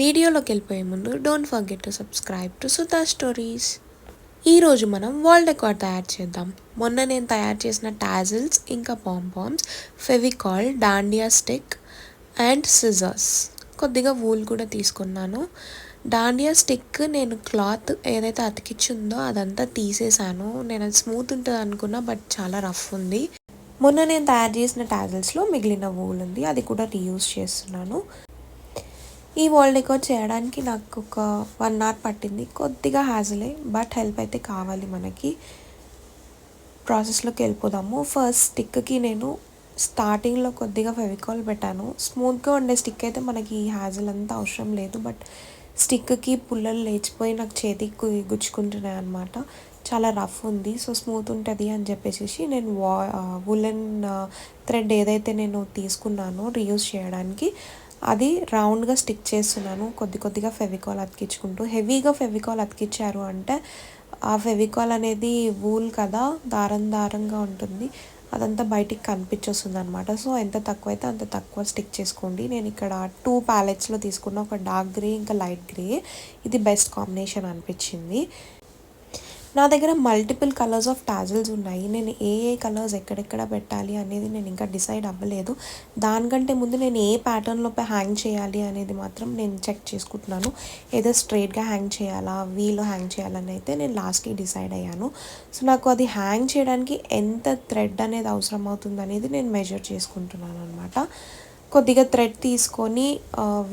వీడియోలోకి వెళ్ళిపోయే ముందు don't forget to subscribe to Sudha stories. ఈరోజు మనం వాల్ డెకార్ తయారు చేద్దాం. మొన్న నేను తయారు చేసిన టాజిల్స్ ఇంకా pompoms, Fevicol, dandiya stick and scissors, కొద్దిగా వూల్ కూడా తీసుకున్నాను. డాండియా స్టిక్ నేను క్లాత్ ఏదైతే అతికిచ్చిందో అదంతా తీసేసాను. నేను అది స్మూత్ ఉంటుంది అనుకున్నా, బట్ చాలా రఫ్ ఉంది. మొన్న నేను తయారు చేసిన టాజిల్స్లో మిగిలిన వూల్ ఉంది, అది కూడా రీయూజ్ చేస్తున్నాను. ఈ వాల్ డెకార్ చేయడానికి నాకు ఒక 1 hour పట్టింది. కొద్దిగా హ్యాజలే, బట్ హెల్ప్ అయితే కావాలి మనకి. ప్రాసెస్లోకి వెళ్ళిపోదాము. ఫస్ట్ స్టిక్కి నేను స్టార్టింగ్లో కొద్దిగా ఫెవికాల్ పెట్టాను. స్మూత్గా ఉండే స్టిక్ అయితే మనకి హ్యాజల్ అంతా అవసరం లేదు, బట్ స్టిక్కి పుల్లలు లేచిపోయి నాకు చేతికి గుచ్చుకుంటున్నాయి అన్నమాట. చాలా రఫ్ ఉంది, సో స్మూత్ ఉంటుంది అని చెప్పేసి నేను వులెన్ థ్రెడ్ ఏదైతే నేను తీసుకున్నానో రీయూజ్ చేయడానికి అది రౌండ్గా స్టిక్ చేస్తున్నాను. కొద్దిగా ఫెవికాల్ అతికించుకుంటూ. హెవీగా ఫెవికాల్ అతికించారు అంటే ఆ ఫెవికాల్ అనేది వూల్ కదా, దారంగా ఉంటుంది, అదంతా బయటికి కనిపించేస్తుంది అనమాట. సో ఎంత తక్కువ అయితే అంత తక్కువ స్టిక్ చేసుకోండి. నేను ఇక్కడ 2 ప్యాలెట్స్లో తీసుకున్న, ఒక డార్క్ గ్రే ఇంకా లైట్ గ్రే. ఇది బెస్ట్ కాంబినేషన్ అనిపించింది. నా దగ్గర మల్టిపుల్ కలర్స్ ఆఫ్ టాజిల్స్ ఉన్నాయి. నేను ఏ కలర్స్ ఎక్కడెక్కడ పెట్టాలి అనేది నేను ఇంకా డిసైడ్ అవ్వలేదు. దానికంటే ముందు నేను ఏ ప్యాటర్న్లోపై హ్యాంగ్ చేయాలి అనేది మాత్రం నేను చెక్ చేసుకుంటున్నాను. ఏదో స్ట్రైట్గా హ్యాంగ్ చేయాలా, వీలో హ్యాంగ్ చేయాలని అయితే నేను లాస్ట్కి డిసైడ్ అయ్యాను. సో నాకు అది హ్యాంగ్ చేయడానికి ఎంత థ్రెడ్ అనేది అవసరం అవుతుంది అనేది నేను మెజర్ చేసుకుంటున్నాను అనమాట. కొద్దిగా థ్రెడ్ తీసుకొని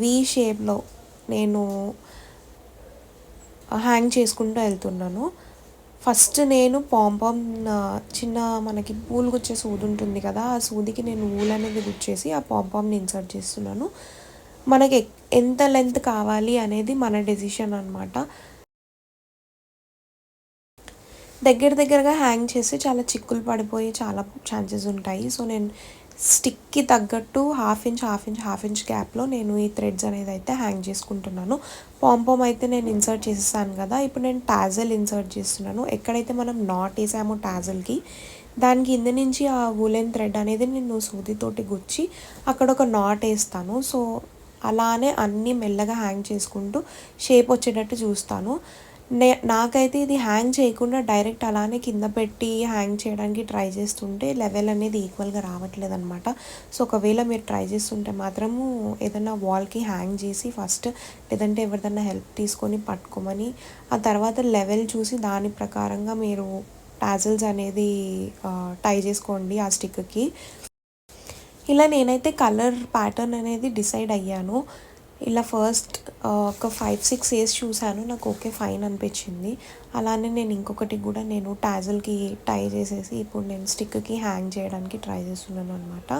వీ షేప్లో నేను హ్యాంగ్ చేసుకుంటూ వెళ్తున్నాను. ఫస్ట్ నేను పాంపామ్ చిన్న మనకి పూలు గుచ్చే సూది ఉంటుంది కదా, ఆ సూదికి నేను ఊల్ అనేది గుచ్చేసి ఆ పాంపామ్ని ఇన్సర్ట్ చేస్తున్నాను. మనకి ఎంత లెంత్ కావాలి అనేది మన డెసిషన్ అనమాట. దగ్గరగా హ్యాంగ్ చేసి చాలా చిక్కులు పడిపోయి చాలా ఛాన్సెస్ ఉంటాయి. సో నేను స్టిక్కి తగ్గట్టు హాఫ్ ఇంచ్ గ్యాప్లో నేను ఈ థ్రెడ్స్ అనేది అయితే హ్యాంగ్ చేసుకుంటున్నాను. పాంపామ్ అయితే నేను ఇన్సర్ట్ చేసేసాను కదా, ఇప్పుడు నేను టాజల్ ఇన్సర్ట్ చేస్తున్నాను. ఎక్కడైతే మనం నాట్ వేసామో టాజల్కి, దాని కింద నుంచి ఆ వూలెన్ థ్రెడ్ అనేది నేను సూదితోటి గుచ్చి అక్కడ ఒక నాట్ వేస్తాను. సో అలానే అన్నీ మెల్లగా హ్యాంగ్ చేసుకుంటూ షేప్ వచ్చేటట్టు చూస్తాను. నాకైతే ఇది హ్యాంగ్ చేయకుండా డైరెక్ట్ అలానే కింద పెట్టి హ్యాంగ్ చేయడానికి ట్రై చేస్తుంటే లెవెల్ అనేది ఈక్వల్గా రావట్లేదు అనమాట. సో ఒకవేళ మీరు ట్రై చేస్తుంటే మాత్రము ఏదైనా వాల్కి హ్యాంగ్ చేసి ఫస్ట్, లేదంటే ఎవరిదన్నా హెల్ప్ తీసుకొని పట్టుకోమని, ఆ తర్వాత లెవెల్ చూసి దాని ప్రకారంగా మీరు టాజిల్స్ అనేది టై చేసుకోండి ఆ స్టిక్కి. ఇలా నేనైతే కలర్ ప్యాటర్న్ అనేది డిసైడ్ అయ్యాను. ఇలా ఫస్ట్ ఒక 5-6 వేసి చూశాను, నాకు ఓకే ఫైన్ అనిపించింది. అలానే నేను ఇంకొకటి కూడా నేను టాజిల్కి టై చేసేసి ఇప్పుడు నేను స్టిక్కి హ్యాంగ్ చేయడానికి ట్రై చేస్తున్నాను అనమాట.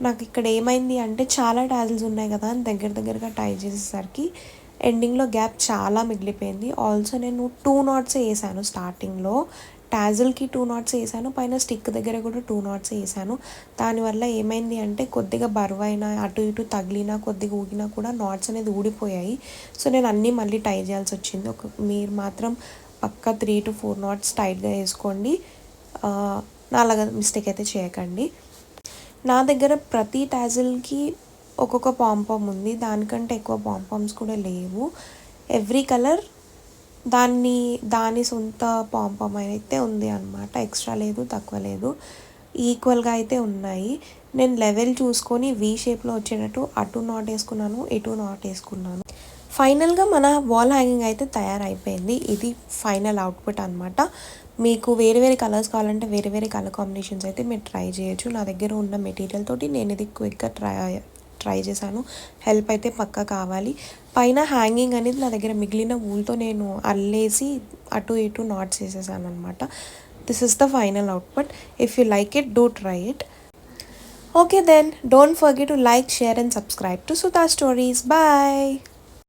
నాకు ఇక్కడ ఏమైంది అంటే చాలా టాజిల్స్ ఉన్నాయి కదా, దగ్గరగా టై చేసేసరికి ఎండింగ్లో గ్యాప్ చాలా మిగిలిపోయింది. ఆల్సో నేను 2 knots వేసాను స్టార్టింగ్లో. టాజిల్కి 2 knots వేసాను, పైన స్టిక్ దగ్గర కూడా 2 knots వేసాను. దానివల్ల ఏమైంది అంటే కొద్దిగా బరువైనా అటు ఇటు తగిలినా కొద్దిగా ఊగినా కూడా నాట్స్ అనేది ఊడిపోయాయి. సో నేను అన్నీ మళ్ళీ టై చేయాల్సి వచ్చింది. మీరు మాత్రం పక్కా 3 to 4 knots టైట్గా వేసుకోండి. అలాగా మిస్టేక్ అయితే చేయకండి. నా దగ్గర ప్రతి టాజిల్కి ఒక్కొక్క పాంపామ్ ఉంది, దానికంటే ఎక్కువ పాంపామ్స్ కూడా లేవు. ఎవ్రీ కలర్ దాని సొంత పాంపామ్ అయితే ఉంది అనమాట. ఎక్స్ట్రా లేదు, తక్కువ లేదు, ఈక్వల్గా అయితే ఉన్నాయి. నేను లెవెల్ చూసుకొని వీ షేప్లో వచ్చేటట్టు అటు నాట్ వేసుకున్నాను, ఇటు నాట్ వేసుకున్నాను. ఫైనల్గా మన వాల్ హ్యాంగింగ్ అయితే తయారైపోయింది. ఇది ఫైనల్ అవుట్పుట్ అనమాట. మీకు వేరే కలర్స్ కావాలంటే వేరే కలర్ కాంబినేషన్స్ అయితే మీరు ట్రై చేయొచ్చు. నా దగ్గర ఉన్న మెటీరియల్ తోటి నేను ఇది క్విక్గా ట్రై చేశాను. హెల్ప్ అయితే పక్కా కావాలి. పైన హ్యాంగింగ్ అనేది నా దగ్గర మిగిలిన వూల్తో నేను అల్లేసి అటు ఇటు నాట్స్ వేసేసాను అనమాట. This is the final output. If you like it, do try it. Okay then, don't forget to like, share and subscribe to Sudha Stories. Bye.